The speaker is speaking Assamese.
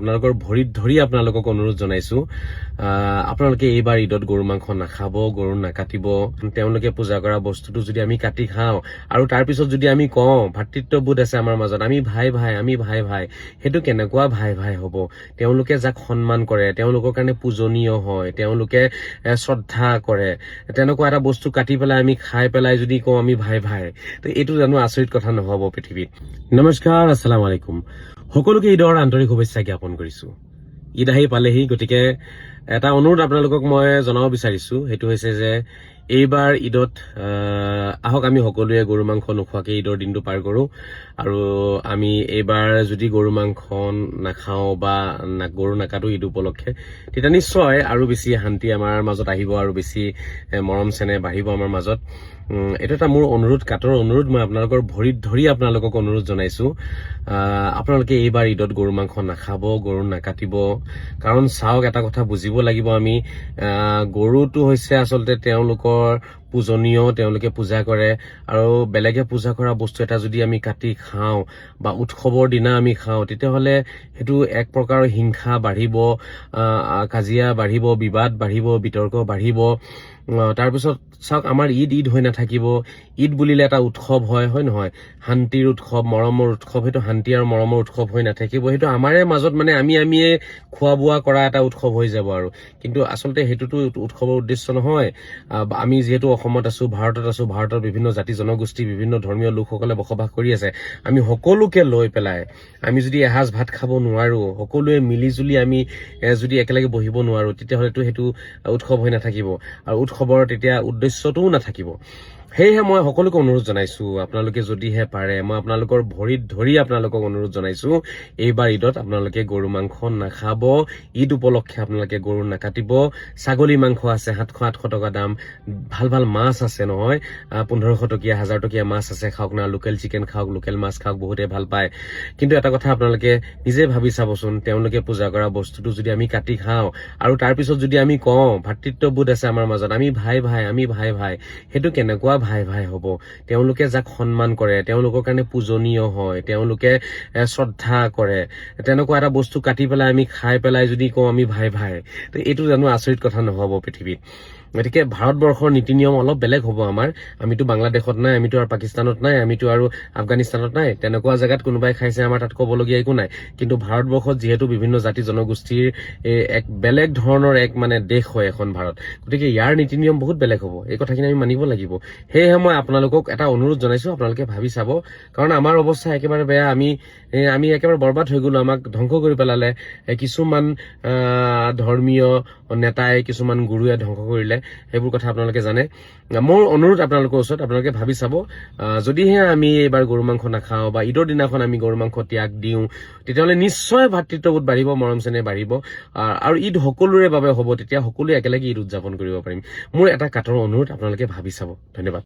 আপোনালোকৰ ভৰিত ধৰি আপোনালোকক অনুৰোধ জনাইছো আপোনালোকে এইবাৰ ঈদত গৰু মাংস নাখাব, গৰু নাকাটিব। তেওঁলোকে পূজা কৰা বস্তুটো যদি আমি কাটি খাওঁ আৰু তাৰ পিছত যদি আমি কওঁ ভাতৃত্ববোধ আছে আমাৰ মাজত, আমি ভাই ভাই, সেইটো কেনেকুৱা ভাই ভাই হ'ব? তেওঁলোকে যাক সন্মান কৰে, তেওঁলোকৰ কাৰণে পূজনীয় হয়, তেওঁলোকে শ্ৰদ্ধা কৰে, তেনেকুৱা এটা বস্তু কাটি পেলাই আমি খাই পেলাই যদি কওঁ আমি ভাই তো এইটো জানো আচৰিত কথা নহ'ব পৃথিৱীত? নমস্কাৰ, আসসালামু আলাইকুম। সকলোকে ঈদৰ আন্তৰিক শুভেচ্ছা জ্ঞাপন কৰিছো। ঈদ আহি পালেহি, গতিকে এটা অনুৰোধ আপোনালোকক মই জনাব বিচাৰিছো, সেইটো হৈছে যে এইবাৰ ঈদত আহক আমি সকলোৱে গৰু মাংস নোখোৱাকে ঈদৰ দিনটো পাৰ কৰো। আৰু আমি এইবাৰ যদি গৰু মাংস নাখাওঁ বা গৰু নাকাটো ঈদ উপলক্ষে, তেতিয়া নিশ্চয় আৰু বেছি শান্তি আমাৰ মাজত আহিব আৰু বেছি মৰম চেনেহ বাঢ়িব আমাৰ মাজত। এইটো এটা মোৰ অনুৰোধ, কাটৰ অনুৰোধ। মই আপোনালোকৰ ভৰিত ধৰি আপোনালোকক অনুৰোধ জনাইছো আপোনালোকে এইবাৰ ঈদত গৰু মাংস নাখাব, গৰু নাকাটিব। কাৰণ চাওক, এটা কথা বুজিব লাগিব, আমি গৰুটো হৈছে আচলতে তেওঁলোকৰ পূজনীয়, তেওঁলোকে পূজা কৰে। আৰু বেলেগে পূজা কৰা বস্তু এটা যদি আমি কাটি খাওঁ বা উৎসৱৰ দিনা আমি খাওঁ, তেতিয়াহ'লে সেইটো এক প্ৰকাৰৰ হিংসা বাঢ়িব, কাজিয়া বাঢ়িব, বিবাদ বাঢ়িব, বিতৰ্ক বাঢ়িব। তাৰপিছত চাওক, আমাৰ ঈদ হৈ নাথাকিব। ঈদ বুলিলে এটা উৎসৱ হয় নহয়? শান্তিৰ উৎসৱ, মৰমৰ উৎসৱ। সেইটো শান্তি আৰু মৰমৰ উৎসৱ হৈ নাথাকিব, সেইটো আমাৰে মাজত মানে আমিয়ে খোৱা বোৱা কৰা এটা উৎসৱ হৈ যাব আৰু। কিন্তু আচলতে সেইটোতো উৎসৱৰ উদ্দেশ্য নহয়। আমি যিহেতু অসমত আছো, ভাৰতত আছো, ভাৰতৰ বিভিন্ন জাতি জনগোষ্ঠী, বিভিন্ন ধৰ্মীয় লোকসকলে বসবাস কৰি আছে। আমি সকলোকে লৈ পেলাই আমি যদি এসাঁজ ভাত খাব নোৱাৰো, সকলোৱে মিলি জুলি আমি যদি একেলগে বহিব নোৱাৰো, তেতিয়াহ'লেতো সেইটো উৎসৱ হৈ নাথাকিব আৰু উৎসৱৰ তেতিয়া উদ্দেশ্যটোও নাথাকিব। সেয়েহে মই সকলোকে অনুৰোধ জনাইছো, আপোনালোকে যদিহে পাৰে, মই আপোনালোকৰ ভৰিত ধৰি আপোনালোকক অনুৰোধ জনাইছো, এইবাৰ ঈদত আপোনালোকে গৰু মাংস নাখাব। ঈদ উপলক্ষে আপোনালোকে গৰু নাকাটিব। ছাগলী মাংস আছে 700-800 টকা দাম, ভাল মাছ আছে নহয়, 1500 টকীয়া 1000 টকীয়া মাছ আছে, খাওক না। লোকেল চিকেন খাওক, লোকেল মাছ খাওক, বহুতে ভাল পায়। কিন্তু এটা কথা আপোনালোকে নিজে ভাবি চাবচোন, তেওঁলোকে পূজা কৰা বস্তুটো যদি আমি কাটি খাওঁ আৰু তাৰ পিছত যদি আমি কওঁ ভাতৃত্ববোধ আছে আমাৰ মাজত, আমি ভাই ভাই, সেইটো কেনেকুৱা ভাই ভাই হ'ব? তেওঁলোকে যাক সন্মান কৰে, তেওঁলোকৰ কাৰণে পূজনীয় হয়, তেওঁলোকে শ্ৰদ্ধা কৰে, তেনেকুৱা এটা বস্তু কাটি পেলাই আমি খাই পেলাই যদি কওঁ আমি ভাই তো এইটো জানো আচৰিত কথা নহ'ব পৃথিৱীত? গতিকে ভাৰতবৰ্ষৰ নীতি নিয়ম অলপ বেলেগ হ'ব আমাৰ। আমিতো বাংলাদেশত নাই, আমিতো আৰু পাকিস্তানত নাই, আমিতো আৰু আফগানিস্তানত নাই। তেনেকুৱা জেগাত কোনোবাই খাইছে, আমাৰ তাত ক'বলগীয়া একো নাই। কিন্তু ভাৰতবৰ্ষত যিহেতু বিভিন্ন জাতি জনগোষ্ঠীৰ এক বেলেগ ধৰণৰ এক মানে দেশ হয় এখন ভাৰত, গতিকে ইয়াৰ নীতি নিয়ম বহুত বেলেগ হ'ব। এই কথাখিনি আমি মানিব লাগিব। সেয়েহে মই আপোনালোকক এটা অনুৰোধ জনাইছো, আপোনালোকে ভাবি চাব। কাৰণ আমাৰ অৱস্থা একেবাৰে বেয়া, আমি একেবাৰে বৰবাদ হৈ গলো, আমাক ধ্বংস কৰি পেলালে কিছুমান ধৰ্মীয় নেতাই, কিছুমান গুৰুৱে ধ্বংস কৰিলে। সেইবোৰ কথা আপোনালোকে জানে। মোৰ অনুৰোধ আপোনালোকৰ ওচৰত, আপোনালোকে ভাবি চাব, যদিহে আমি এইবাৰ গৰু মাংস নাখাওঁ বা ঈদৰ দিনাখন আমি গৰু মাংস ত্যাগ দিওঁ, তেতিয়াহ'লে নিশ্চয় ভাতৃত্ববোধ বাঢ়িব, মৰম চেনেহ বাঢ়িব আৰু ঈদ সকলোৰে বাবে হ'ব। তেতিয়া সকলোৱে একেলগে ঈদ উদযাপন কৰিব পাৰিম। মোৰ এটা কাটৰ অনুৰোধ, আপোনালোকে ভাবি চাব। ধন্যবাদ।